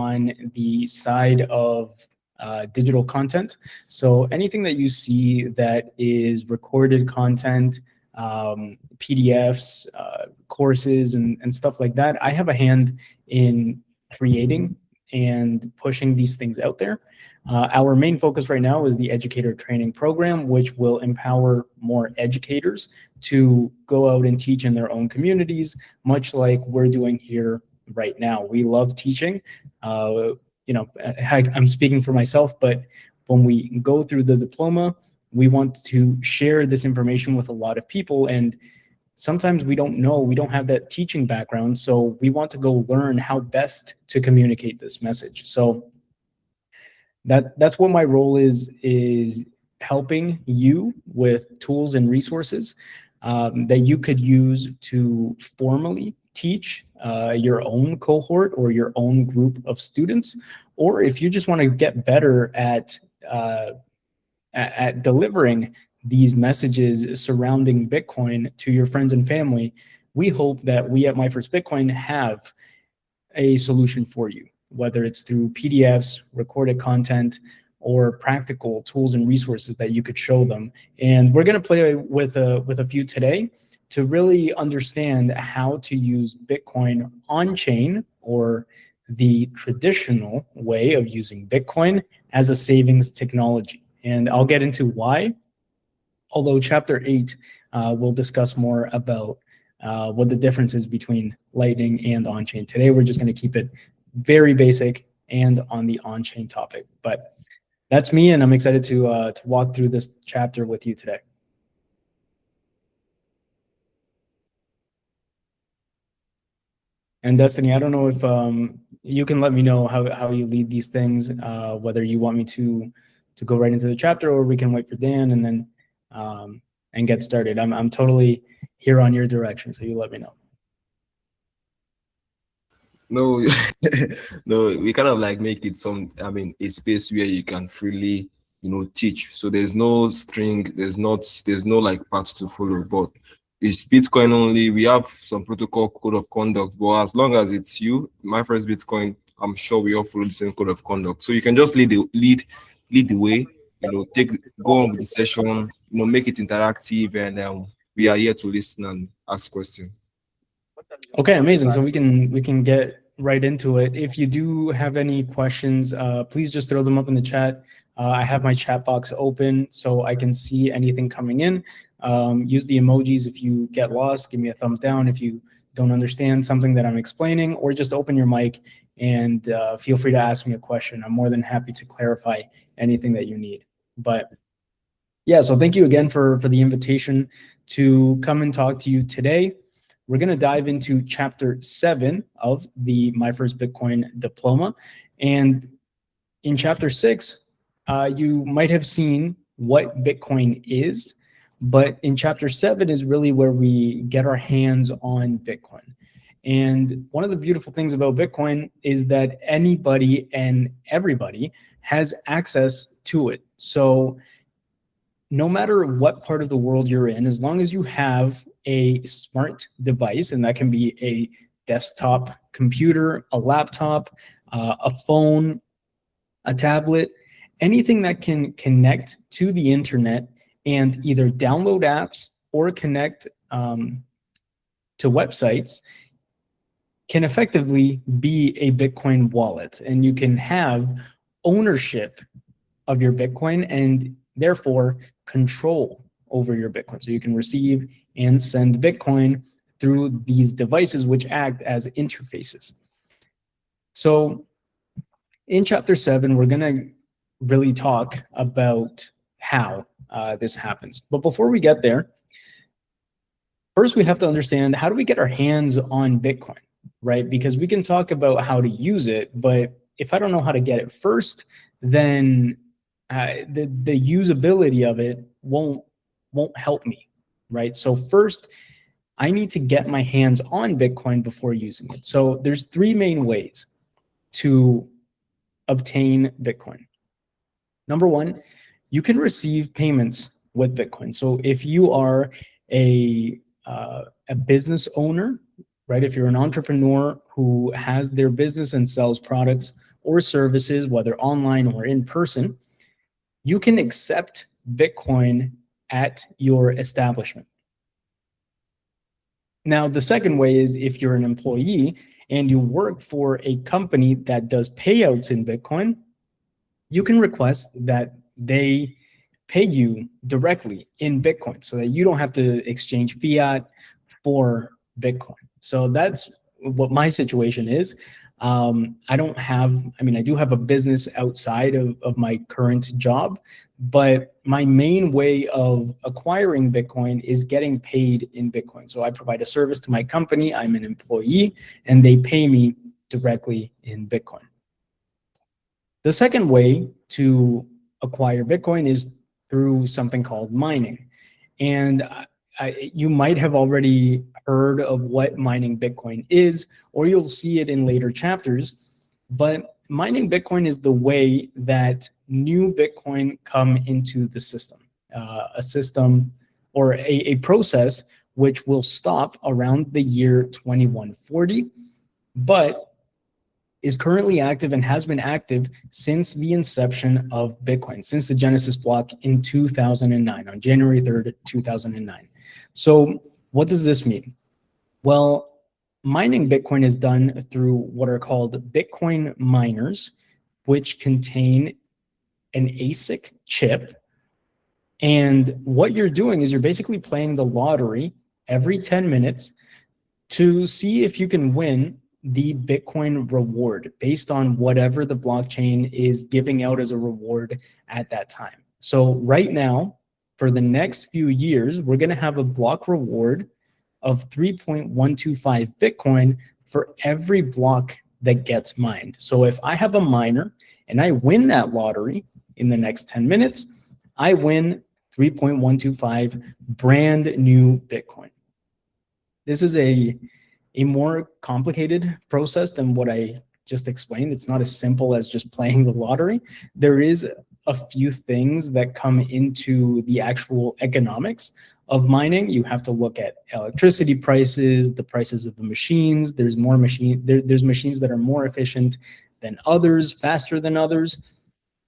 on the side of digital content. So anything that you see that is recorded content, PDFs, courses, and stuff like that, I have a hand in creating and pushing these things out there. Our main focus right now is the educator training program, which will empower more educators to go out and teach in their own communities, much like we're doing here right now. We love teaching. I'm speaking for myself, but when we go through the diploma, we want to share this information with a lot of people. And sometimes we don't know, we don't have that teaching background. So we want to go learn how best to communicate this message. So that's what my role is helping you with tools and resources that you could use to formally teach your own cohort or your own group of students, or if you just want to get better at delivering these messages surrounding Bitcoin to your friends and family. We hope that we at My First Bitcoin have a solution for you, whether it's through PDFs, recorded content, or practical tools and resources that you could show them. And we're going to play with a few today to really understand how to use Bitcoin on-chain, or the traditional way of using Bitcoin as a savings technology. And I'll get into why, although Chapter 8 will discuss more about what the difference is between Lightning and on-chain. Today, we're just going to keep it very basic and on the on-chain topic. But that's me, and I'm excited to walk through this chapter with you today. And Destiny, I don't know if you can let me know how you lead these things, whether you want me to go right into the chapter, or we can wait for Dan and then and get started. I'm totally here on your direction, so you let me know. No, no, we kind of like make it a space where you can freely, teach. So there's no string, there's no like path to follow, but it's Bitcoin only. We have some protocol code of conduct, but as long as it's you, My First Bitcoin, I'm sure we all follow the same code of conduct. So you can just lead the way, go on with the session, make it interactive, and we are here to listen and ask questions. Okay, amazing. So we can get right into it. If you do have any questions, please just throw them up in the chat. I have my chat box open so I can see anything coming in. Use the emojis if you get lost. Give me a thumbs down if you don't understand something that I'm explaining, or just open your mic and feel free to ask me a question. I'm more than happy to clarify anything that you need. But yeah, so thank you again for the invitation to come and talk to you today. We're going to dive into Chapter 7 of the My First Bitcoin diploma. And in Chapter 6, you might have seen what Bitcoin is, but in Chapter 7 is really where we get our hands on Bitcoin. And one of the beautiful things about Bitcoin is that anybody and everybody has access to it. So no matter what part of the world you're in, as long as you have a smart device, and that can be a desktop computer, a laptop, a phone, a tablet, anything that can connect to the internet and either download apps or connect to websites, can effectively be a Bitcoin wallet. And you can have ownership of your Bitcoin and therefore control over your Bitcoin. So you can receive and send Bitcoin through these devices, which act as interfaces. So in Chapter 7, we're going to really talk about how this happens. But before we get there, first we have to understand, how do we get our hands on Bitcoin, right? Because we can talk about how to use it, but if I don't know how to get it first, then the usability of it won't help me, right? So first, I need to get my hands on Bitcoin before using it. So there's three main ways to obtain Bitcoin. Number one, you can receive payments with Bitcoin. So if you are a business owner, right? If you're an entrepreneur who has their business and sells products or services, whether online or in person, you can accept Bitcoin at your establishment. Now, the second way is if you're an employee and you work for a company that does payouts in Bitcoin, you can request that they pay you directly in Bitcoin so that you don't have to exchange fiat for Bitcoin. So that's what my situation is. I don't have, I mean, I do have a business outside of my current job, but my main way of acquiring Bitcoin is getting paid in Bitcoin. So I provide a service to my company, I'm an employee, and they pay me directly in Bitcoin. The second way to acquire Bitcoin is through something called mining. And you might have already heard of what mining Bitcoin is, or you'll see it in later chapters. But mining Bitcoin is the way that new Bitcoin come into the system, a system or a process which will stop around the year 2140, but is currently active and has been active since the inception of Bitcoin, since the Genesis block in 2009, on January 3rd, 2009. So what does this mean? Well, mining Bitcoin is done through what are called Bitcoin miners, which contain an ASIC chip. And what you're doing is you're basically playing the lottery every 10 minutes to see if you can win the Bitcoin reward based on whatever the blockchain is giving out as a reward at that time. So right now, for the next few years, we're going to have a block reward of 3.125 Bitcoin for every block that gets mined. So if I have a miner and I win that lottery in the next 10 minutes, I win 3.125 brand new Bitcoin. This is a more complicated process than what I just explained. It's not as simple as just playing the lottery. There is a few things that come into the actual economics of mining. You have to look at electricity prices, the prices of the machines. There's there's machines that are more efficient than others, faster than others.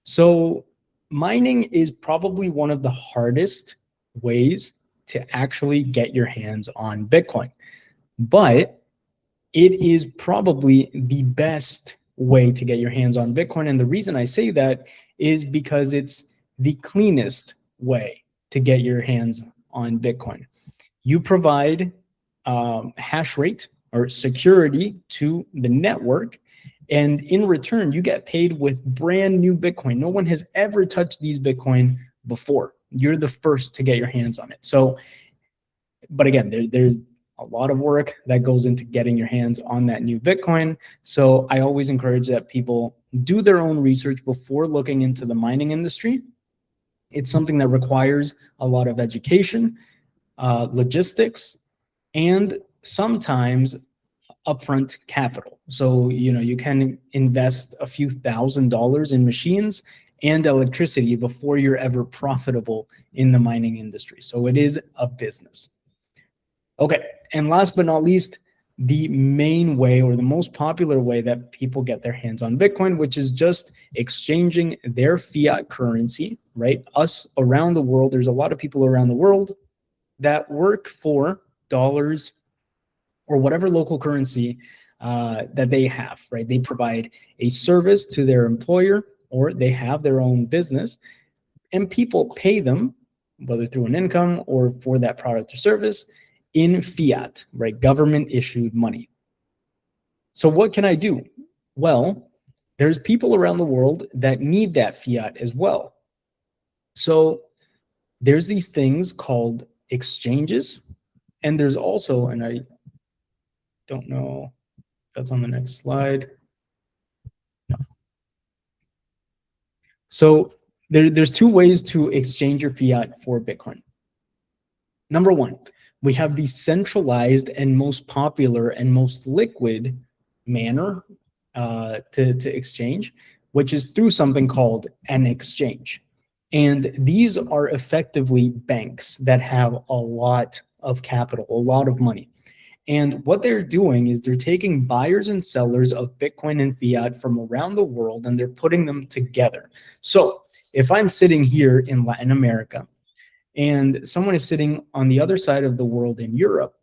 So mining is probably one of the hardest ways to actually get your hands on Bitcoin. But it is probably the best way to get your hands on Bitcoin. And the reason I say that is because it's the cleanest way to get your hands on Bitcoin. You provide hash rate or security to the network, and in return, you get paid with brand new Bitcoin. No one has ever touched these Bitcoin before. You're the first to get your hands on it. So, but again, there's a lot of work that goes into getting your hands on that new Bitcoin. So I always encourage that people do their own research before looking into the mining industry. It's something that requires a lot of education, logistics, and sometimes upfront capital. So, you can invest a few $1,000s in machines and electricity before you're ever profitable in the mining industry. So it is a business. Okay, and last but not least, the main way or the most popular way that people get their hands on Bitcoin, which is just exchanging their fiat currency, right? Us around the world, there's a lot of people around the world that work for dollars or whatever local currency that they have, right? They provide a service to their employer or they have their own business, and people pay them, whether through an income or for that product or service, in fiat, right? Government issued money. So what can I do? Well, there's people around the world that need that fiat as well. So there's these things called exchanges, and there's also, and I don't know if that's on the next slide. No. So there's two ways to exchange your fiat for Bitcoin. Number one, we have the centralized and most popular and most liquid manner to exchange, which is through something called an exchange. And these are effectively banks that have a lot of capital, a lot of money. And what they're doing is they're taking buyers and sellers of Bitcoin and fiat from around the world and they're putting them together. So if I'm sitting here in Latin America and someone is sitting on the other side of the world in Europe,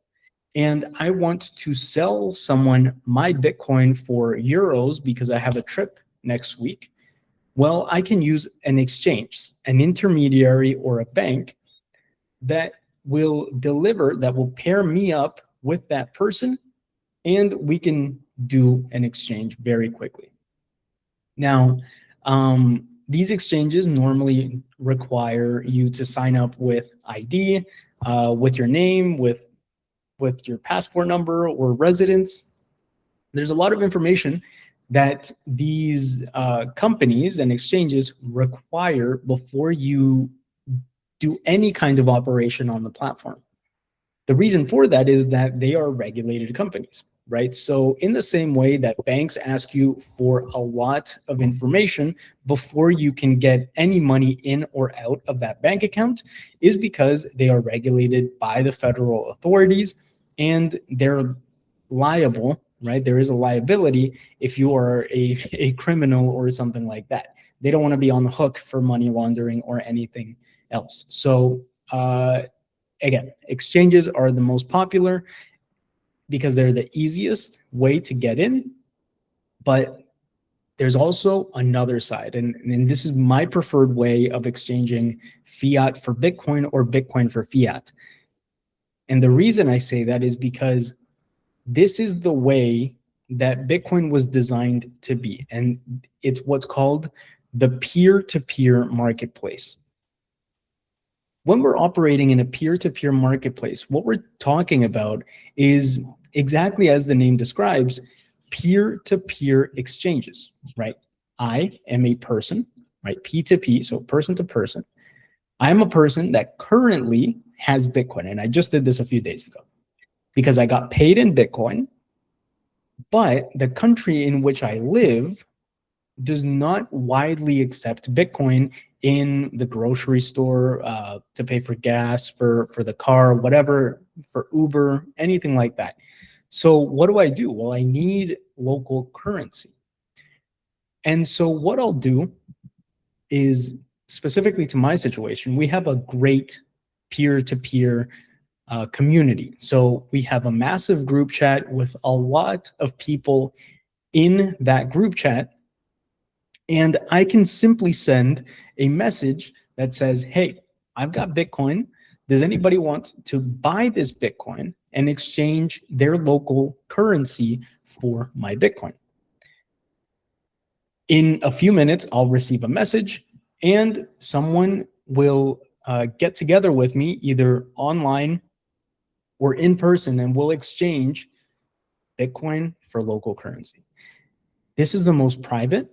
and I want to sell someone my Bitcoin for euros because I have a trip next week, well, I can use an exchange, an intermediary or a bank that will deliver, that will pair me up with that person, and we can do an exchange very quickly. Now, these exchanges normally require you to sign up with ID, with your name, with your passport number or residence. There's a lot of information that these companies and exchanges require before you do any kind of operation on the platform. The reason for that is that they are regulated companies, right? So in the same way that banks ask you for a lot of information before you can get any money in or out of that bank account, is because they are regulated by the federal authorities and they're liable, right? There is a liability if you are a criminal or something like that. They don't want to be on the hook for money laundering or anything else. So again, exchanges are the most popular because they're the easiest way to get in, but there's also another side, and this is my preferred way of exchanging fiat for Bitcoin or Bitcoin for fiat. And the reason I say that is because this is the way that Bitcoin was designed to be, and it's what's called the peer-to-peer marketplace. When we're operating in a peer-to-peer marketplace, what we're talking about is exactly as the name describes, peer-to-peer exchanges, right? I am a person, right? P2P, so person to person. I'm a person that currently has Bitcoin, and I just did this a few days ago because I got paid in Bitcoin, but the country in which I live does not widely accept Bitcoin in the grocery store, to pay for gas, for the car, whatever, for Uber, anything like that. So what do? Well, I need local currency. And so what I'll do is, specifically to my situation, we have a great peer-to-peer community. So we have a massive group chat with a lot of people in that group chat. And I can simply send a message that says, hey, I've got Bitcoin. Does anybody want to buy this Bitcoin and exchange their local currency for my Bitcoin? In a few minutes, I'll receive a message and someone will get together with me either online or in person, and we'll exchange Bitcoin for local currency. This is the most private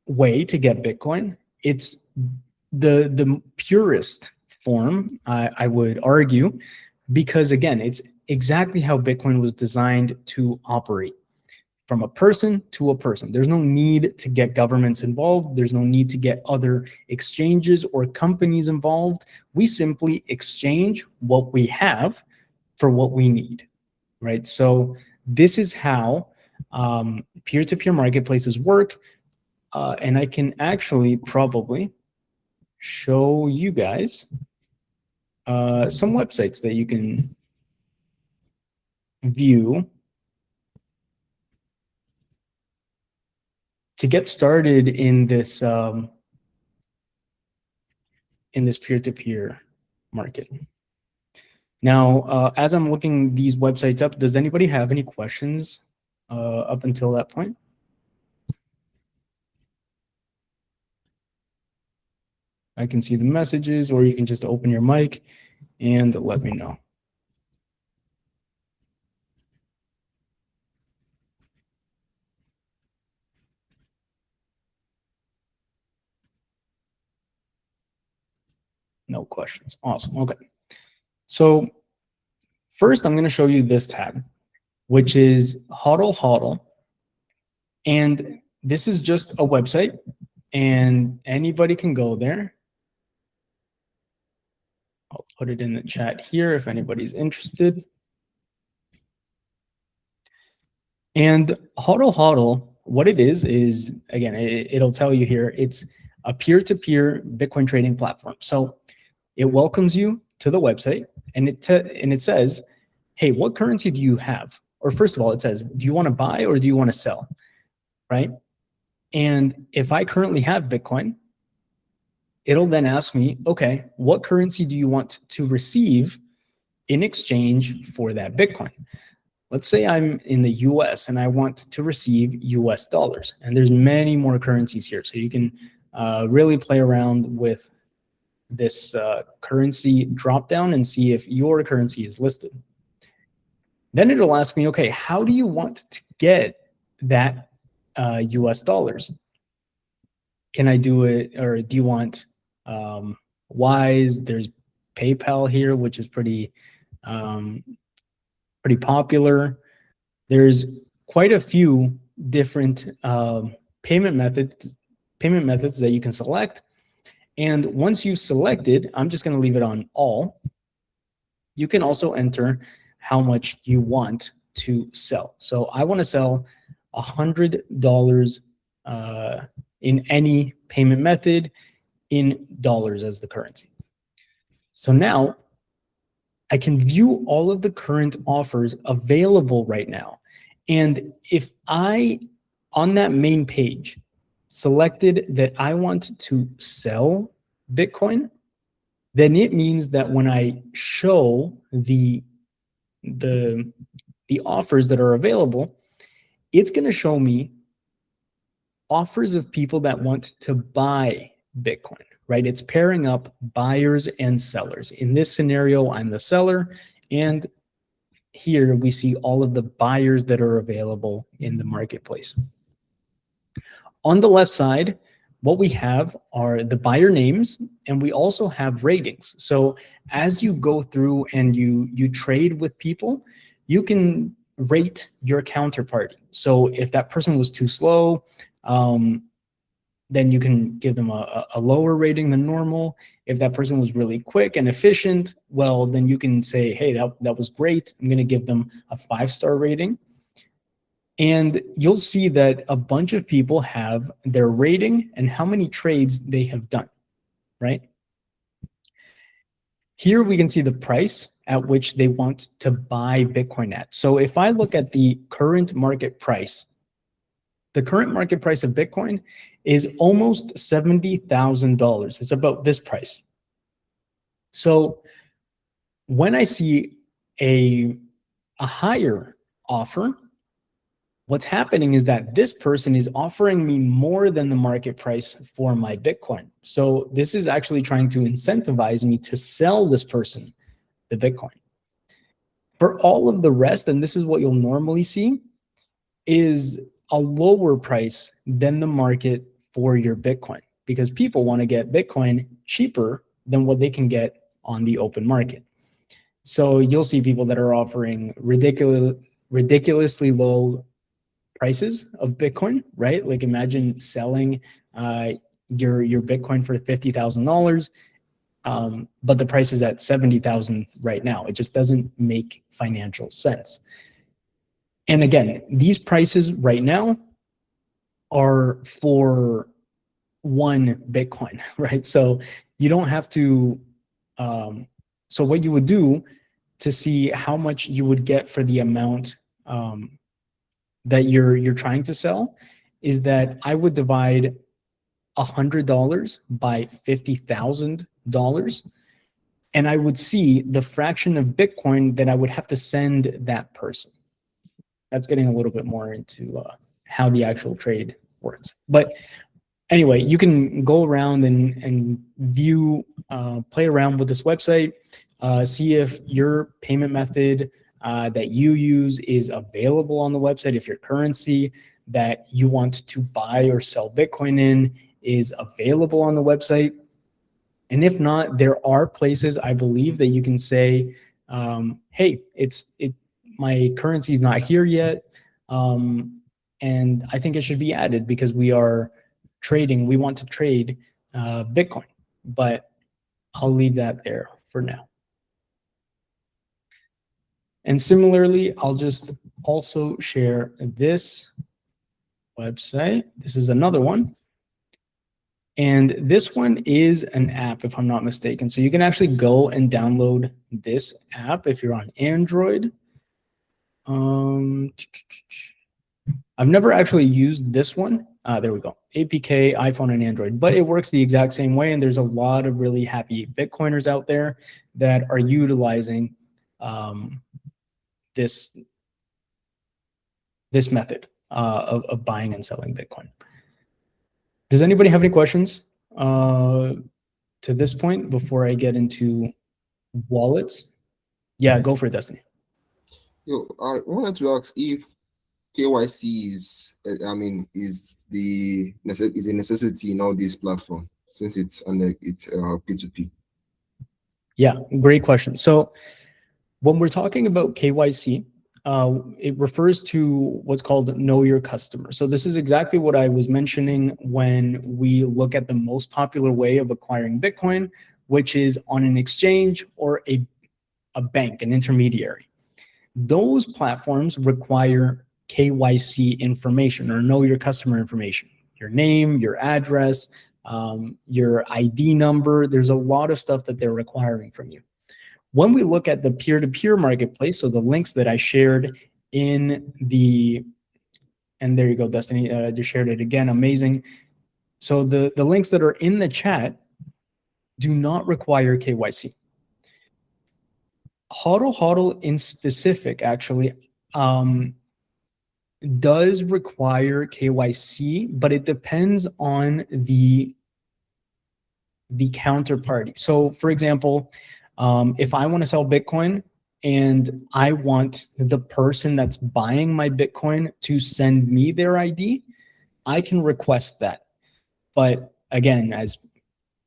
way to get Bitcoin. It's the purest form, I would argue, because again, it's exactly how Bitcoin was designed to operate, from a person to a person. There's no need to get governments involved. There's no need to get other exchanges or companies involved. We simply exchange what we have for what we need, right? So this is how peer-to-peer marketplaces work. And I can actually probably show you guys some websites that you can view to get started in this peer-to-peer market. Now, as I'm looking these websites up, does anybody have any questions up until that point? I can see the messages, or you can just open your mic and let me know. No questions. Awesome. Okay. So first, I'm going to show you this tab, which is Hodl Hodl. And this is just a website, and anybody can go there. I'll put it in the chat here if anybody's interested. And HODL, what it is again, it'll tell you here, it's a peer-to-peer Bitcoin trading platform. So it welcomes you to the website, and it says, hey, what currency do you have? Or first of all, it says, do you want to buy or do you want to sell? Right? And if I currently have Bitcoin, it'll then ask me, okay, what currency do you want to receive in exchange for that Bitcoin? Let's say I'm in the US and I want to receive US dollars. And there's many more currencies here. So you can really play around with this currency dropdown and see if your currency is listed. Then it'll ask me, okay, how do you want to get that US dollars? Can I do it, or do you want Wise? There's PayPal here, which is pretty popular. There's quite a few different payment methods that you can select. And once you've selected, I'm just going to leave it on all. You can also enter how much you want to sell. So I want to sell $100 in any payment method in dollars as the currency. So now I can view all of the current offers available right now. And if I, on that main page, selected that I want to sell Bitcoin, then it means that when I show the offers that are available, it's going to show me offers of people that want to buy Bitcoin, right? It's pairing up buyers and sellers. In this scenario, I'm the seller, and here we see all of the buyers that are available in the marketplace. On the left side, what we have are the buyer names, and we also have ratings. So as you go through and you trade with people, you can rate your counterparty. So if that person was too slow, then you can give them a lower rating than normal. If that person was really quick and efficient, well, then you can say, hey, that was great. I'm going to give them a 5-star rating. And you'll see that a bunch of people have their rating and how many trades they have done, right? Here we can see the price at which they want to buy Bitcoin at. So if I look at the current market price, the current market price of Bitcoin is almost $70,000. It's about this price. So when I see a higher offer, what's happening is that this person is offering me more than the market price for my Bitcoin. So this is actually trying to incentivize me to sell this person the Bitcoin. For all of the rest, and this is what you'll normally see, is a lower price than the market for your Bitcoin, because people want to get Bitcoin cheaper than what they can get on the open market. So you'll see people that are offering ridiculously low prices of Bitcoin, right? Like imagine selling your Bitcoin for $50,000, but the price is at 70,000 right now. It just doesn't make financial sense. And again, these prices right now are for one Bitcoin, right? So you don't have to, so what you would do to see how much you would get for the amount that you're trying to sell is that I would divide $100 by $50,000, and I would see the fraction of Bitcoin that I would have to send that person. That's getting a little bit more into how the actual trade works. But anyway, you can go around and view, play around with this website, see if your payment method that you use is available on the website, if your currency that you want to buy or sell Bitcoin in is available on the website. And if not, there are places I believe that you can say, hey, my currency is not here yet, and I think it should be added because we want to trade Bitcoin, but I'll leave that there for now. And similarly, I'll just also share this website. This is another one. And this one is an app, if I'm not mistaken. So you can actually go and download this app if you're on Android. Um, I've never actually used this one. There we go. APK, iPhone, and Android, but it works the exact same way. And there's a lot of really happy Bitcoiners out there that are utilizing this this method of buying and selling Bitcoin. Does anybody have any questions to this point before I get into wallets? Yeah, go for it, Destiny. Yo, I wanted to ask if KYC is, I mean, is a necessity in all these platforms since it's P2P. Yeah, great question. So when we're talking about KYC, it refers to what's called know your customer. So this is exactly what I was mentioning when we look at the most popular way of acquiring Bitcoin, which is on an exchange or a bank, an intermediary. Those platforms require KYC information or know your customer information, your name, your address, your ID number. There's a lot of stuff that they're requiring from you. When we look at the peer-to-peer marketplace, so the links that I shared in the, and there you go, Destiny, just shared it again, amazing. So the links that are in the chat do not require KYC. HODL in specific, actually, does require KYC, but it depends on the counterparty. So for example, if I want to sell Bitcoin and I want the person that's buying my Bitcoin to send me their ID, I can request that. But again, as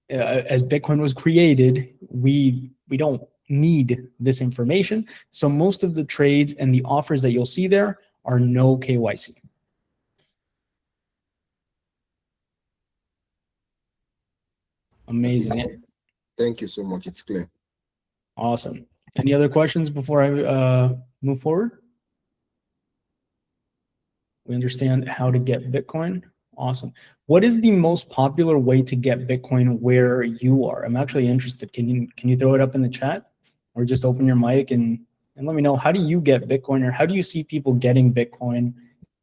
Bitcoin was created, we don't need this information. So most of the trades and the offers that you'll see there are no KYC. Amazing. Thank you so much. It's clear. Awesome. Any other questions before I move forward? We understand how to get Bitcoin. Awesome. What is the most popular way to get Bitcoin where you are? I'm actually interested. Can you throw it up in the chat or just open your mic and let me know, how do you get Bitcoin, or how do you see people getting Bitcoin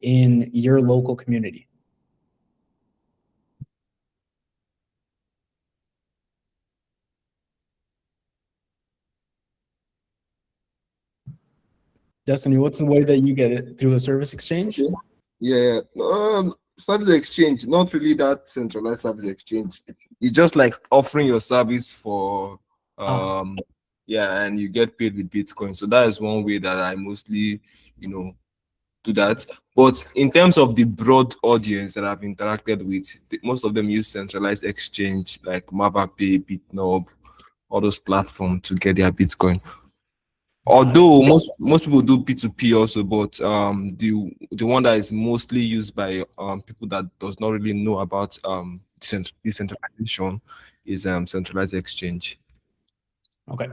in your local community? Destiny, what's the way that you get it? Through a service exchange? Yeah. Service exchange, not really that centralized service exchange. It's just like offering your service for yeah, and you get paid with Bitcoin. So that is one way that I mostly, do that. But in terms of the broad audience that I've interacted with, most of them use centralized exchange like MavaPay, BitNob, all those platforms to get their Bitcoin. Although most people do P2P also, but the one that is mostly used by people that does not really know about decentralization is centralized exchange. Okay.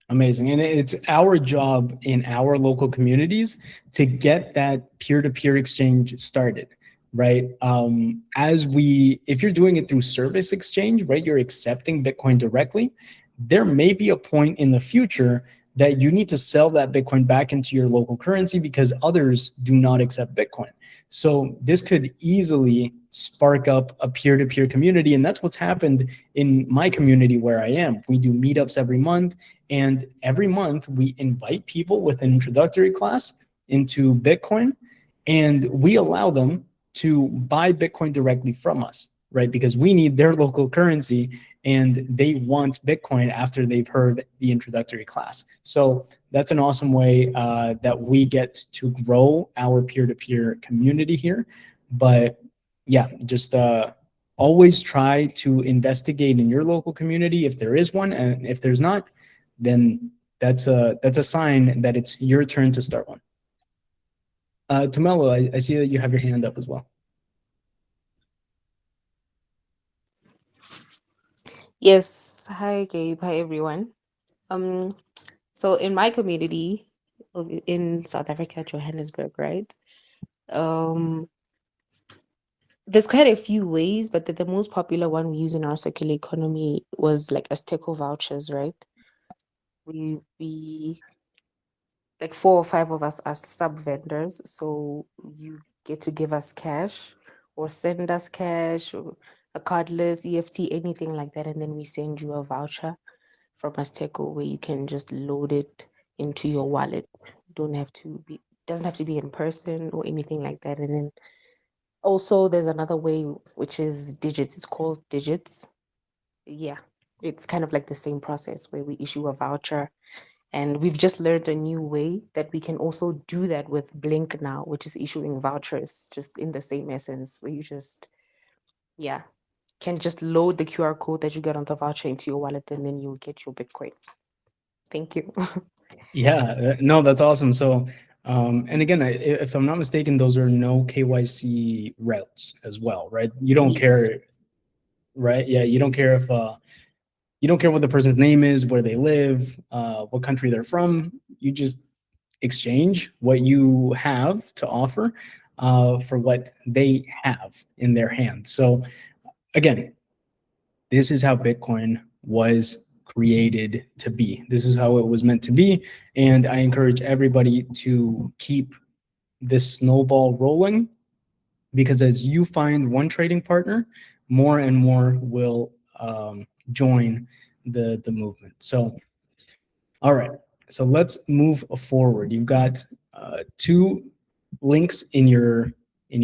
Amazing. And it's our job in our local communities to get that peer-to-peer exchange started, right? If you're doing it through service exchange, right, you're accepting Bitcoin directly, there may be a point in the future that you need to sell that Bitcoin back into your local currency because others do not accept Bitcoin. So this could easily spark up a peer-to-peer community. And that's what's happened in my community where I am. We do meetups every month. And every month we invite people with an introductory class into Bitcoin, and we allow them to buy Bitcoin directly from us, right? Because we need their local currency and they want Bitcoin after they've heard the introductory class. So that's an awesome way that we get to grow our peer-to-peer community here. But yeah, just always try to investigate in your local community if there is one, and if there's not, then that's a sign that it's your turn to start one. Tamelo, I see that you have your hand up as well. Yes. Hi, Gabe. Hi, everyone. So in my community, in South Africa, Johannesburg, right? Um, there's quite a few ways, but the most popular one we use in our circular economy was like Azteco vouchers, right? We like 4 or 5 of us are sub vendors, so you get to give us cash or send us cash or a cardless EFT, anything like that, and then we send you a voucher from Azteco where you can just load it into your wallet. Don't have to be doesn't have to be in person or anything like that. And then also there's another way which is digits. It's called digits. Yeah. It's kind of like the same process where we issue a voucher, and we've just learned a new way that we can also do that with Blink now, which is issuing vouchers, just in the same essence, where you just, yeah, can just load the QR code that you get on the voucher into your wallet and then you'll get your Bitcoin. Thank you. Yeah, no, that's awesome. So, and again, if I'm not mistaken, those are no KYC routes as well, right? You don't Yes. care, right? Yeah, you don't care if you don't care what the person's name is, where they live, what country they're from. You just exchange what you have to offer for what they have in their hand. So, again, this is how Bitcoin was created to be. This is how it was meant to be. And I encourage everybody to keep this snowball rolling, because as you find one trading partner, more and more will join the movement. So, all right. So let's move forward. You've got two links in your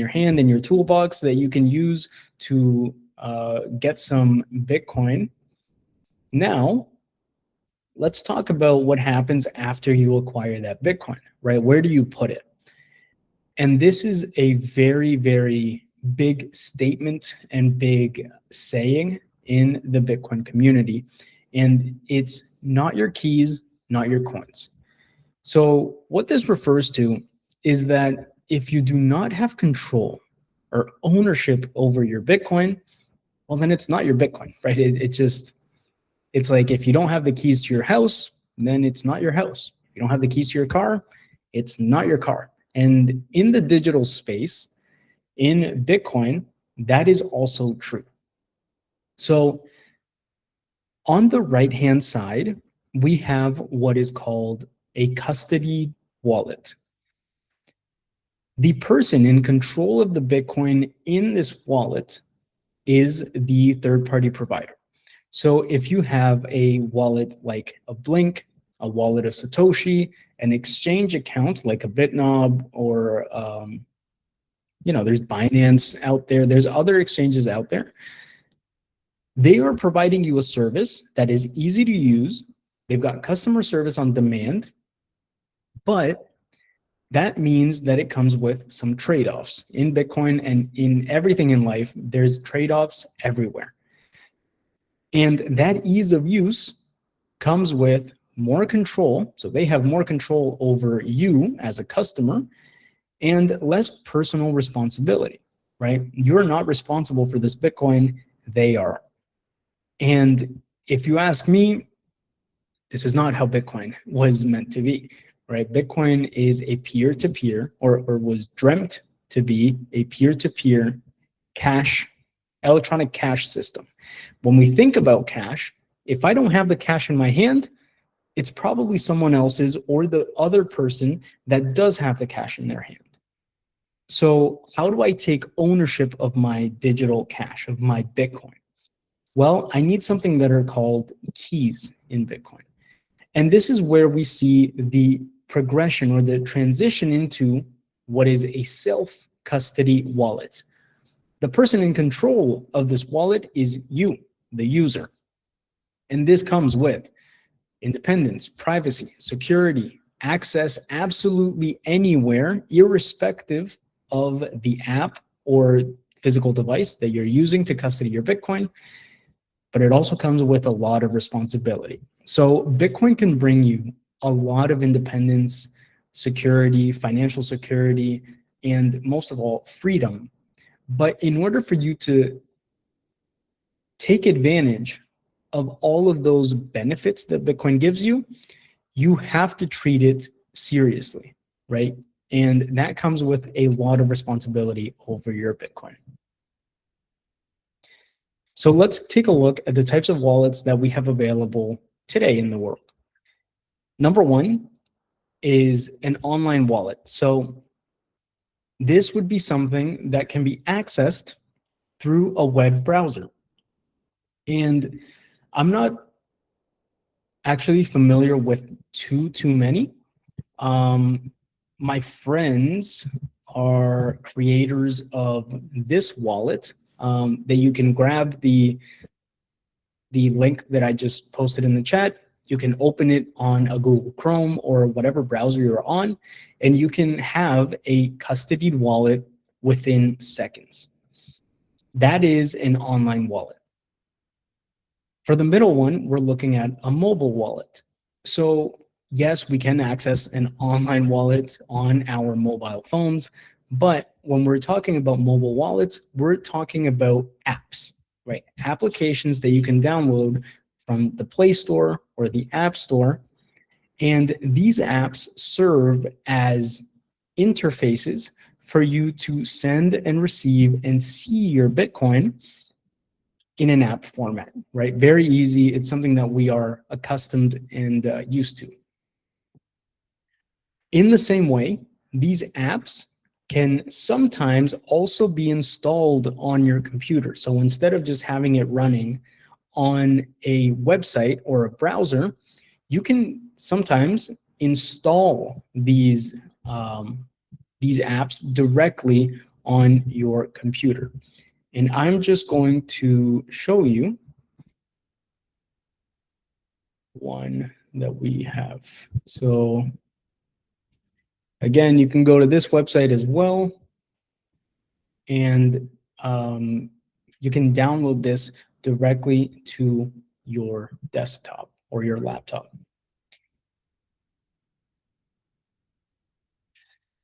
hand, in your toolbox, that you can use to get some Bitcoin. Now, let's talk about what happens after you acquire that Bitcoin, right? Where do you put it? And this is a very, very big statement and big saying in the Bitcoin community. And it's not your keys, not your coins. So, what this refers to is that if you do not have control or ownership over your Bitcoin, well, then it's not your Bitcoin, right? It's like if you don't have the keys to your house, then it's not your house. If you don't have the keys to your car, it's not your car. And in the digital space, in Bitcoin, that is also true. So on the right-hand side, we have what is called a custody wallet. The person in control of the Bitcoin in this wallet is the third-party provider. So if you have a wallet like a Blink, a wallet of Satoshi, an exchange account like a Bitnob, or there's Binance out there, there's other exchanges out there. They are providing you a service that is easy to use. They've got customer service on demand, but that means that it comes with some trade-offs. In Bitcoin and in everything in life, there's trade-offs everywhere. And that ease of use comes with more control. So they have more control over you as a customer and less personal responsibility, right? You're not responsible for this Bitcoin, they are. And if you ask me, this is not how Bitcoin was meant to be, right? Bitcoin is a peer-to-peer, or was dreamt to be a peer-to-peer cash, electronic cash system. When we think about cash, if I don't have the cash in my hand, it's probably someone else's or the other person that does have the cash in their hand. So how do I take ownership of my digital cash, of my Bitcoin? Well, I need something that are called keys in Bitcoin. And this is where we see the progression or the transition into what is a self-custody wallet. The person in control of this wallet is you, the user. And this comes with independence, privacy, security, access absolutely anywhere, irrespective of the app or physical device that you're using to custody your Bitcoin. But it also comes with a lot of responsibility. So Bitcoin can bring you a lot of independence, security, financial security, and most of all, freedom. But in order for you to take advantage of all of those benefits that Bitcoin gives you, you have to treat it seriously, right? And that comes with a lot of responsibility over your Bitcoin. So let's take a look at the types of wallets that we have available today in the world. Number one is an online wallet. So this would be something that can be accessed through a web browser. And I'm not actually familiar with too many. My friends are creators of this wallet that you can grab the link that I just posted in the chat. You can open it on a Google Chrome or whatever browser you're on, and you can have a custodied wallet within seconds. That is an online wallet. For the middle one, we're looking at a mobile wallet. So yes, we can access an online wallet on our mobile phones, but when we're talking about mobile wallets, we're talking about apps, right? Applications that you can download from the Play Store or the App Store. And these apps serve as interfaces for you to send and receive and see your Bitcoin in an app format, right? Very easy. It's something that we are accustomed and used to. In the same way, these apps can sometimes also be installed on your computer. So instead of just having it running on a website or a browser, you can sometimes install these apps directly on your computer. And I'm just going to show you one that we have. So again, you can go to this website as well, and you can download this directly to your desktop or your laptop.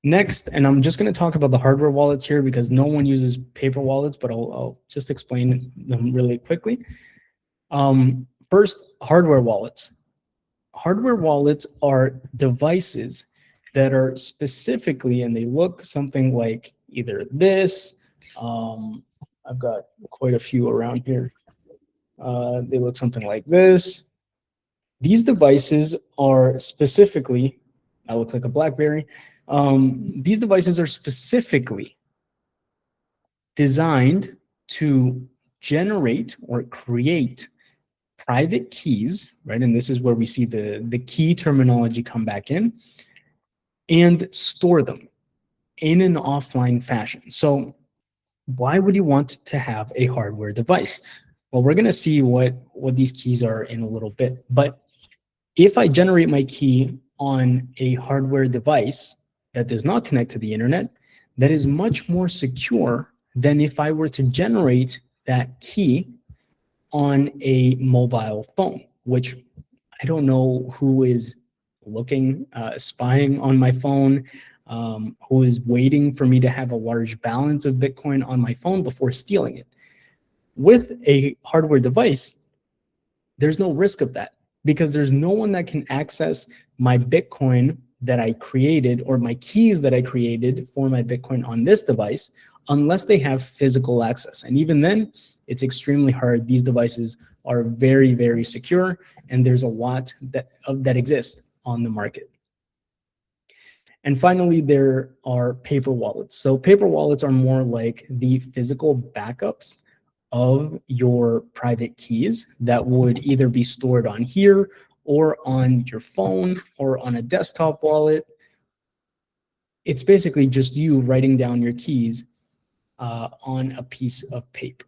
Next, and I'm just going to talk about the hardware wallets here because no one uses paper wallets, but I'll just explain them really quickly. First, hardware wallets. Hardware wallets are devices that are specifically, and they look something like either this. I've got quite a few around here. They look something like this. These devices are specifically, that looks like a BlackBerry. These devices are specifically designed to generate or create private keys, right? And this is where we see the key terminology come back in, and store them in an offline fashion. So why would you want to have a hardware device? Well, we're going to see what these keys are in a little bit. But if I generate my key on a hardware device that does not connect to the internet, that is much more secure than if I were to generate that key on a mobile phone, which I don't know who is looking, spying on my phone, who is waiting for me to have a large balance of Bitcoin on my phone before stealing it. With a hardware device, there's no risk of that because there's no one that can access my Bitcoin that I created or my keys that I created for my Bitcoin on this device unless they have physical access. And even then, it's extremely hard. These devices are very, very secure, and there's a lot that exists on the market. And finally, there are paper wallets. So paper wallets are more like the physical backups of your private keys that would either be stored on here or on your phone or on a desktop wallet. It's basically just you writing down your keys on a piece of paper.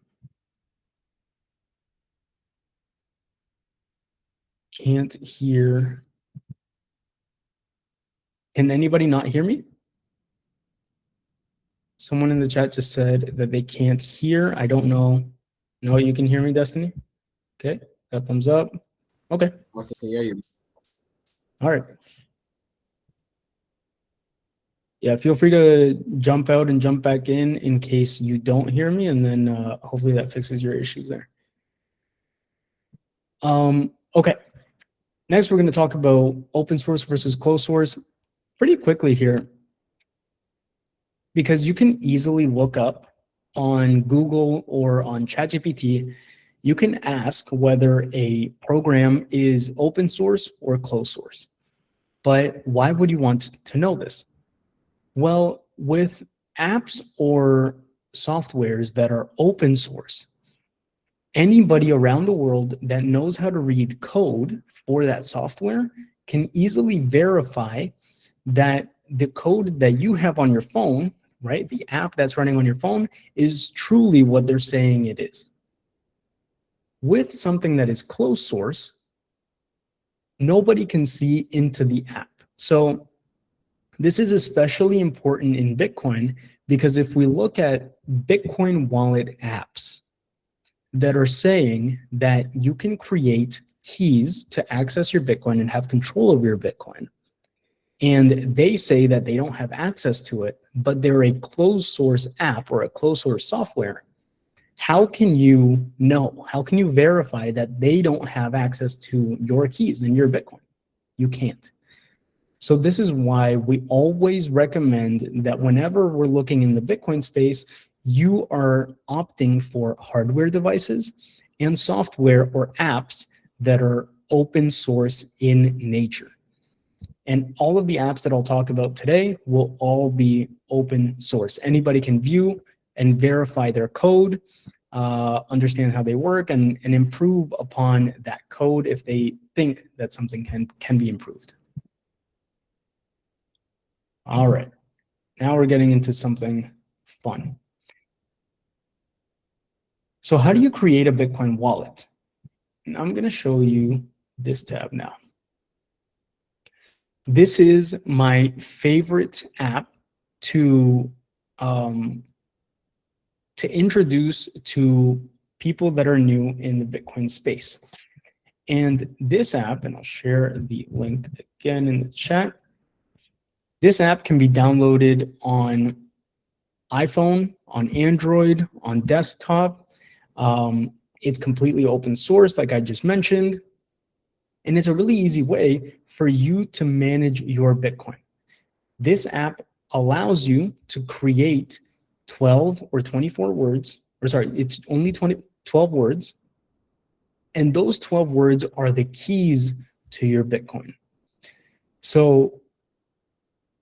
Can't hear. Can anybody not hear me? Someone in the chat just said that they can't hear. I don't know. No, you can hear me, Destiny? Okay, got thumbs up. Okay. Okay, yeah, you. All right. Yeah, feel free to jump out and jump back in case you don't hear me, and then hopefully that fixes your issues there. Okay. Next, we're going to talk about open source versus closed source. pretty quickly here, because you can easily look up on Google or on ChatGPT, you can ask whether a program is open source or closed source. But why would you want to know this? Well, with apps or softwares that are open source, anybody around the world that knows how to read code for that software can easily verify that the code that you have on your phone, right, the app that's running on your phone, is truly what they're saying it is. With something that is closed source, nobody can see into the app. So this is especially important in Bitcoin, because if we look at Bitcoin wallet apps that are saying that you can create keys to access your Bitcoin and have control over your Bitcoin, and they say that they don't have access to it, but they're a closed source app or a closed source software, how can you know? How can you verify that they don't have access to your keys and your Bitcoin? You can't. So this is why we always recommend that whenever we're looking in the Bitcoin space, you are opting for hardware devices and software or apps that are open source in nature. And all of the apps that I'll talk about today will all be open source. Anybody can view and verify their code, understand how they work, and improve upon that code if they think that something can be improved. All right, now we're getting into something fun. So how do you create a Bitcoin wallet? And I'm going to show you this tab now. This is my favorite app to introduce to people that are new in the Bitcoin space. And this app, and I'll share the link again in the chat, this app can be downloaded on iPhone, on Android, on desktop. It's completely open source, like I just mentioned. And it's a really easy way for you to manage your Bitcoin. This app allows you to create 12 or 24 words, or sorry, it's only 12 words. And those 12 words are the keys to your Bitcoin. So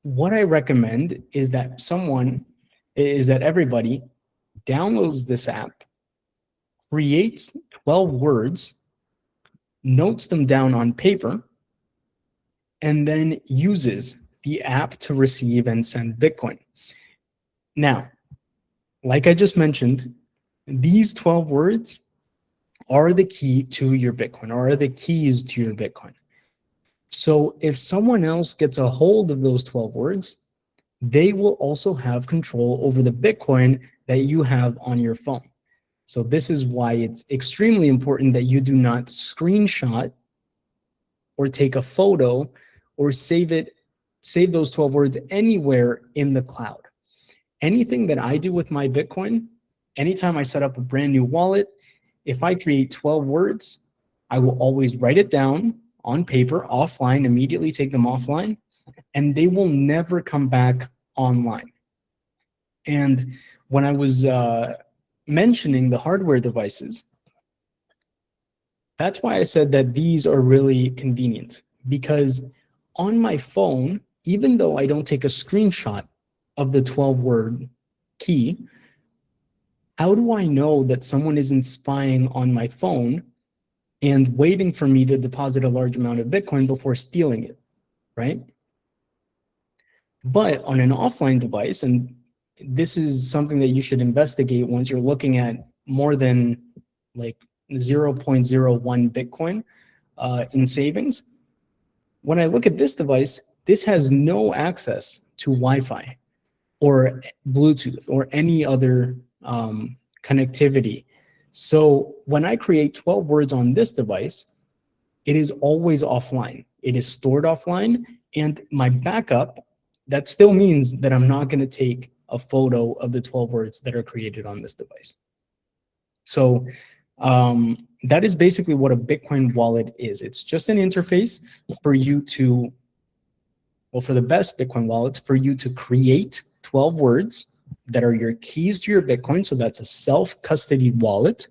what I recommend is that everybody downloads this app, creates 12 words, notes them down on paper, and then uses the app to receive and send Bitcoin. Now, like I just mentioned, these 12 words are the key to your Bitcoin, or are the keys to your Bitcoin. So if someone else gets a hold of those 12 words, they will also have control over the Bitcoin that you have on your phone. So this is why it's extremely important that you do not screenshot or take a photo or save those 12 words anywhere in the cloud. Anything that I do with my Bitcoin, anytime I set up a brand new wallet, if I create 12 words, I will always write it down on paper, offline, immediately take them offline, and they will never come back online. And when I was mentioning the hardware devices, that's why I said that these are really convenient, because on my phone, even though I don't take a screenshot of the 12-word key, how do I know that someone isn't spying on my phone and waiting for me to deposit a large amount of Bitcoin before stealing it, right? But on an offline device, and this is something that you should investigate once you're looking at more than like 0.01 Bitcoin in savings. When I look at this device, this has no access to Wi-Fi or Bluetooth or any other connectivity. So when I create 12 words on this device, it is always offline. It is stored offline, and my backup, that still means that I'm not going to take a photo of the 12 words that are created on this device. So that is basically what a Bitcoin wallet is. It's just an interface for you to Well, for the best Bitcoin wallets, for you to create 12 words that are your keys to your Bitcoin, so that's a self-custodied wallet,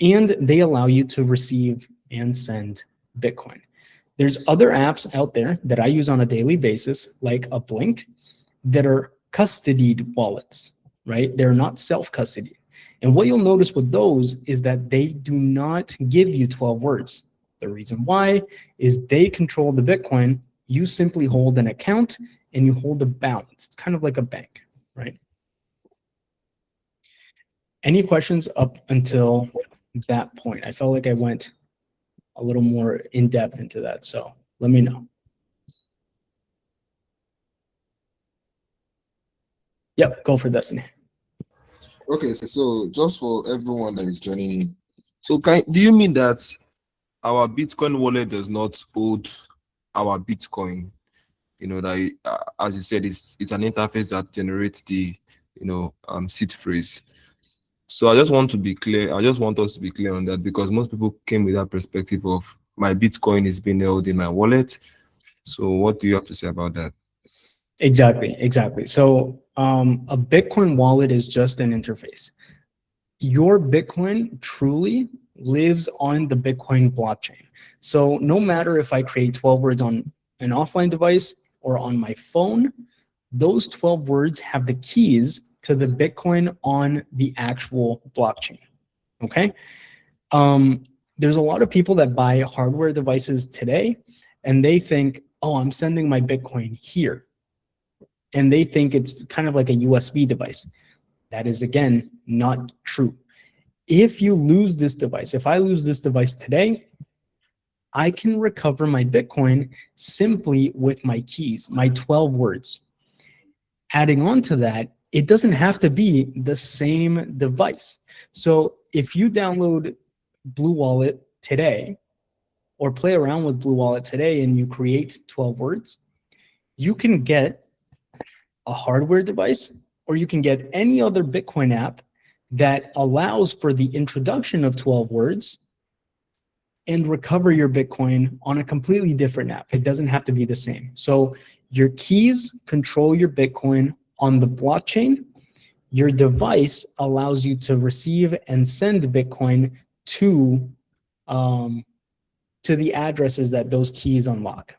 and they allow you to receive and send Bitcoin. There's other apps out there that I use on a daily basis, like Uplink, that are custodied wallets, right? They're not self-custodied. And what you'll notice with those is that they do not give you 12 words. The reason why is they control the Bitcoin. You simply hold an account and you hold a balance. It's kind of like a bank, right? Any questions up until that point? I felt like I went a little more in depth into that, so let me know. Yep, go for Destiny. Okay, so just for everyone that is joining in, so do you mean that our Bitcoin wallet does not hold our Bitcoin? You know, that as you said, it's an interface that generates the seed phrase. So I just want to be clear. I just want us to be clear on that, because most people came with that perspective of my Bitcoin is being held in my wallet. So what do you have to say about that? Exactly. So a Bitcoin wallet is just an interface. Your Bitcoin truly lives on the Bitcoin blockchain. So no matter if I create 12 words on an offline device or on my phone, those 12 words have the keys to the Bitcoin on the actual blockchain. Okay. There's a lot of people that buy hardware devices today, and they think, oh, I'm sending my Bitcoin here. And they think it's kind of like a USB device. That is, again, not true. If you lose this device, if I lose this device today, I can recover my Bitcoin simply with my keys, my 12 words. Adding on to that, it doesn't have to be the same device. So if you download Blue Wallet today or play around with Blue Wallet today and you create 12 words, you can get a hardware device, or you can get any other Bitcoin app that allows for the introduction of 12 words and recover your Bitcoin on a completely different app. It doesn't have to be the same. So your keys control your Bitcoin on the blockchain. Your device allows you to receive and send Bitcoin to the addresses that those keys unlock.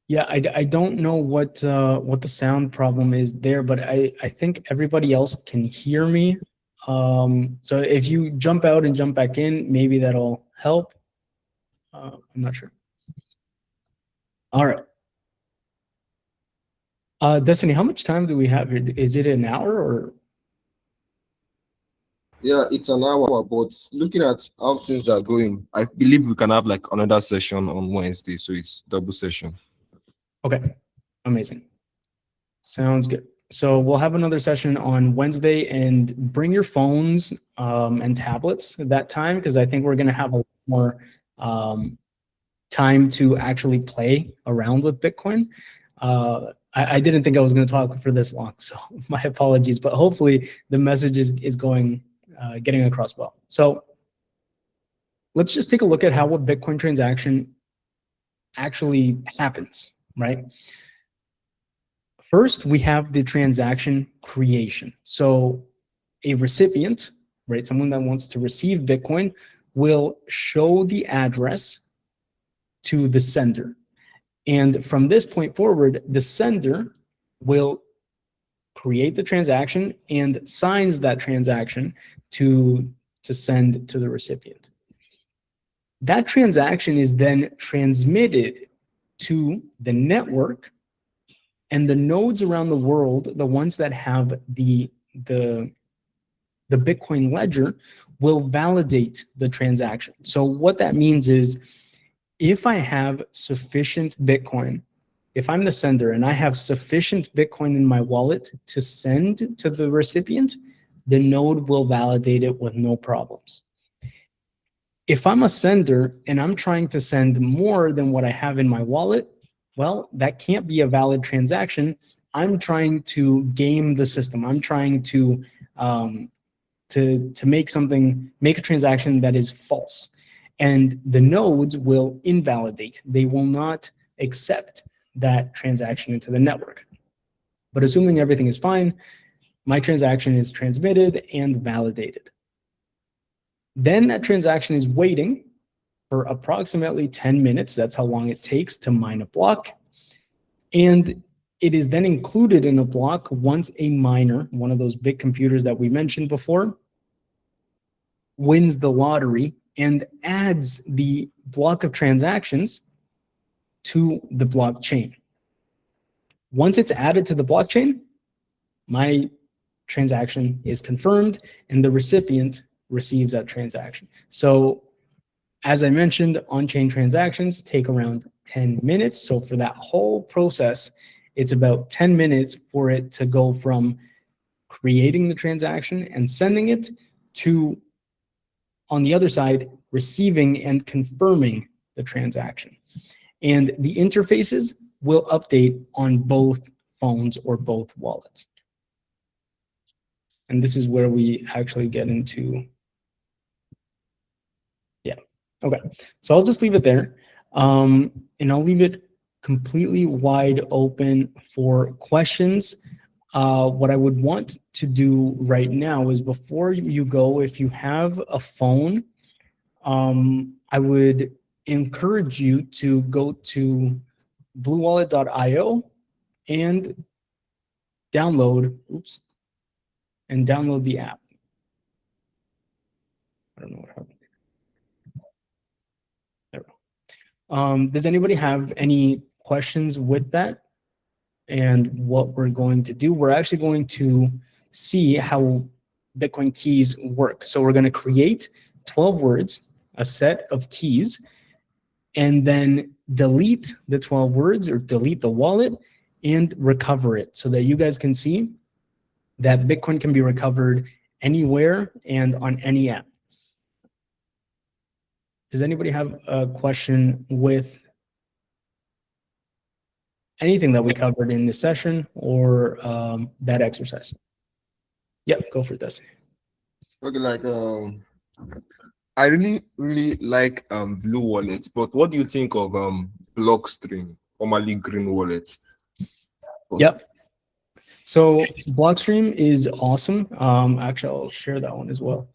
Yeah, I don't know what the sound problem is there, but I think everybody else can hear me. So if you jump out and jump back in, maybe that'll help. I'm not sure. All right. Destiny, how much time do we have here? Is it an hour or? Yeah, it's an hour, but looking at how things are going, I believe we can have like another session on Wednesday, so it's double session. Okay, amazing. Sounds good. So we'll have another session on Wednesday, and bring your phones and tablets at that time, because I think we're going to have a lot more time to actually play around with Bitcoin. I didn't think I was going to talk for this long, so my apologies, but hopefully the message is going, getting across well. So let's just take a look at how a Bitcoin transaction actually happens, right? First, we have the transaction creation. So a recipient, right, someone that wants to receive Bitcoin, will show the address to the sender. And from this point forward, the sender will create the transaction and signs that transaction to send to the recipient. That transaction is then transmitted to the network, and the nodes around the world, the ones that have the Bitcoin ledger, will validate the transaction. So what that means is, if I have sufficient Bitcoin, if I'm the sender and I have sufficient Bitcoin in my wallet to send to the recipient, the node will validate it with no problems. If I'm a sender and I'm trying to send more than what I have in my wallet, well, that can't be a valid transaction. I'm trying to game the system. I'm trying to to make a transaction that is false. And the nodes will invalidate. They will not accept that transaction into the network. But assuming everything is fine, my transaction is transmitted and validated. Then that transaction is waiting for approximately 10 minutes. That's how long it takes to mine a block. And it is then included in a block once a miner, one of those big computers that we mentioned before, wins the lottery and adds the block of transactions to the blockchain. Once it's added to the blockchain, my transaction is confirmed and the recipient receives that transaction. So as I mentioned, on-chain transactions take around 10 minutes. So for that whole process, it's about 10 minutes for it to go from creating the transaction and sending it to, on the other side, receiving and confirming the transaction. And the interfaces will update on both phones or both wallets. And this is where we actually get into, yeah, okay. So I'll just leave it there. And I'll leave it completely wide open for questions. What I would want to do right now is before you go, if you have a phone, I would encourage you to go to bluewallet.io and download the app. I don't know what happened. There we go. Does anybody have any questions with that? And what we're going to do, we're actually going to see how Bitcoin keys work. So we're going to create 12 words, a set of keys, and then delete the 12 words or delete the wallet and recover it so that you guys can see that Bitcoin can be recovered anywhere and on any app. Does anybody have a question with anything that we covered in this session or that exercise? Yep, go for it, Dustin. Okay, like I really like Blue Wallet, but what do you think of Blockstream, formerly Green Wallet? Yep. So Blockstream is awesome. Actually, I'll share that one as well.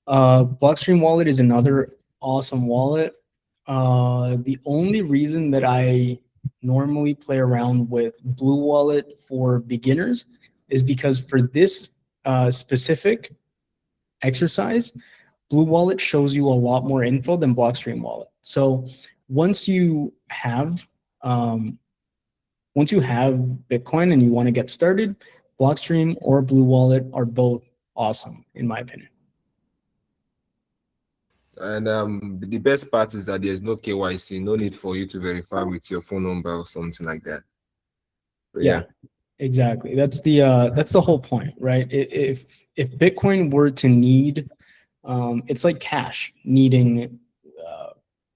Blockstream wallet is another awesome wallet. The only reason that I normally play around with Blue Wallet for beginners is because for this specific exercise, Blue Wallet shows you a lot more info than Blockstream Wallet. So once you have Bitcoin and you want to get started, Blockstream or Blue Wallet are both awesome, in my opinion. And the best part is that there's no KYC, no need for you to verify with your phone number or something like that. But yeah, exactly. That's the whole point, right? If Bitcoin were to need, it's like cash needing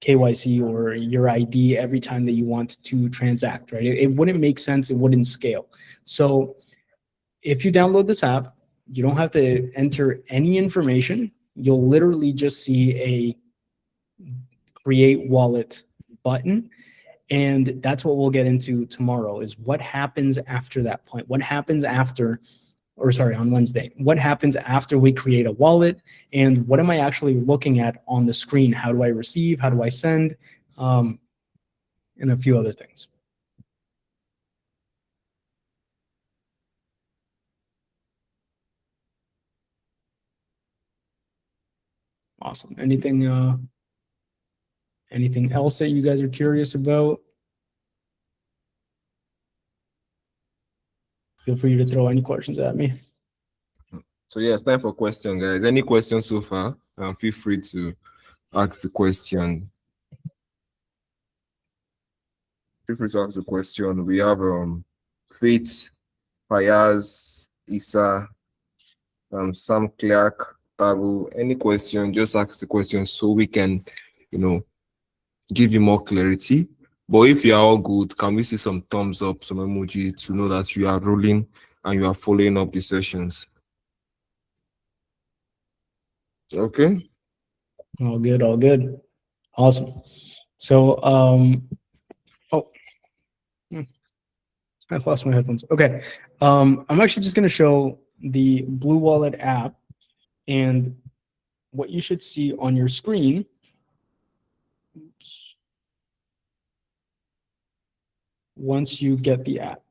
KYC or your ID every time that you want to transact, right? It wouldn't make sense. It wouldn't scale. So if you download this app, you don't have to enter any information. You'll literally just see a create wallet button. And that's what we'll get into tomorrow is what happens after that point. What happens after, or sorry, on Wednesday, what happens after we create a wallet and what am I actually looking at on the screen? How do I receive? How do I send? And a few other things. Awesome. Anything else that you guys are curious about? Feel free to throw any questions at me. So yeah, it's time for questions, guys. Any questions so far? Feel free to ask the question. Feel free to ask the question. We have Faith, Fayaz, Isa, Sam Clark, Tabu. Any question, just ask the question so we can, give you more clarity. But if you are all good, can we see some thumbs up, some emoji to know that you are rolling and you are following up the sessions? Okay. All good, all good. Awesome. So, oh, hmm, I've lost my headphones. Okay. I'm actually just going to show the Blue Wallet app and what you should see on your screen. Oops. Once you get the app.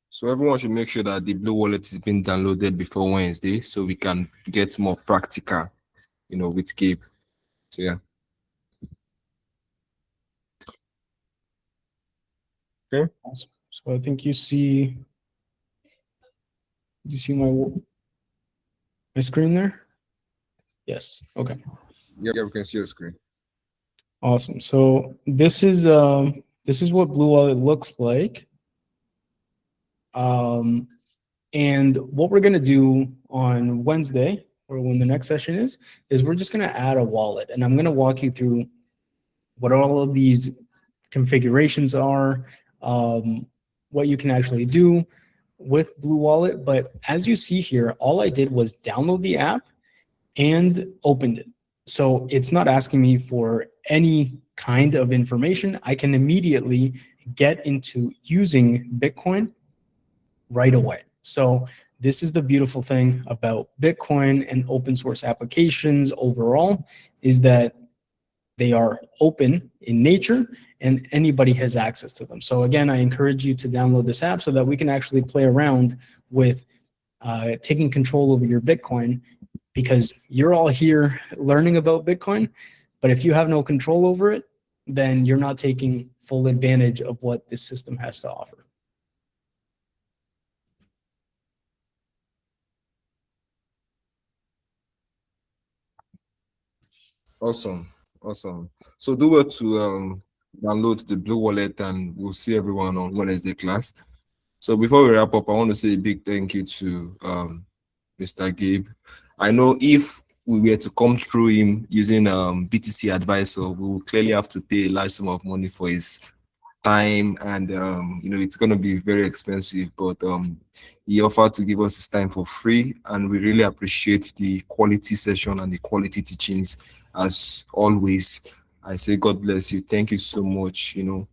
So everyone should make sure that the Blue Wallet is being downloaded before Wednesday, so we can get more practical, with Gabe. So yeah. Okay. Awesome. So I think you see my screen there? Yes. Okay. Yeah, we can see your screen. Awesome. So this is what Blue Wallet looks like. And what we're gonna do on Wednesday, or when the next session is we're just gonna add a wallet, and I'm gonna walk you through what all of these configurations are, what you can actually do with Blue Wallet. But as you see here, all I did was download the app and opened it. So it's not asking me for any kind of information. I can immediately get into using Bitcoin right away. So this is the beautiful thing about Bitcoin and open source applications overall, is that they are open in nature and anybody has access to them. So again, I encourage you to download this app so that we can actually play around with taking control over your Bitcoin, because you're all here learning about Bitcoin, but if you have no control over it, then you're not taking full advantage of what this system has to offer. Awesome. Awesome. So do well to download the Blue Wallet, and we'll see everyone on Wednesday class. So before we wrap up, I want to say a big thank you to Mr. Gabe. I know if we were to come through him using BTC Advisor, we will clearly have to pay a large sum of money for his time, and it's going to be very expensive, but he offered to give us his time for free, and we really appreciate the quality session and the quality teachings as always. I say God bless you, thank you so much, and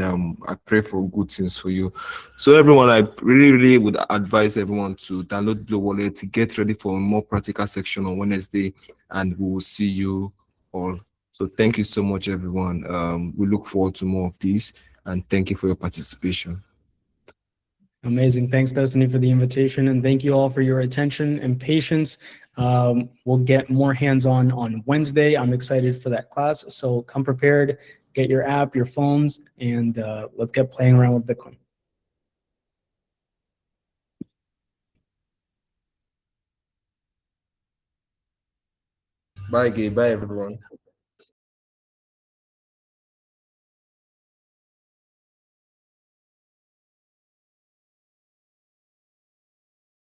I pray for good things for you. So everyone, I really would advise everyone to download Blue Wallet to get ready for a more practical section on Wednesday, and we will see you all. So thank you so much, everyone. We look forward to more of these, and thank you for your participation. Amazing. Thanks, Destiny, for the invitation. And thank you all for your attention and patience. We'll get more hands-on on Wednesday. I'm excited for that class. So come prepared, get your app, your phones, and let's get playing around with Bitcoin. Bye, Gabe. Bye, everyone.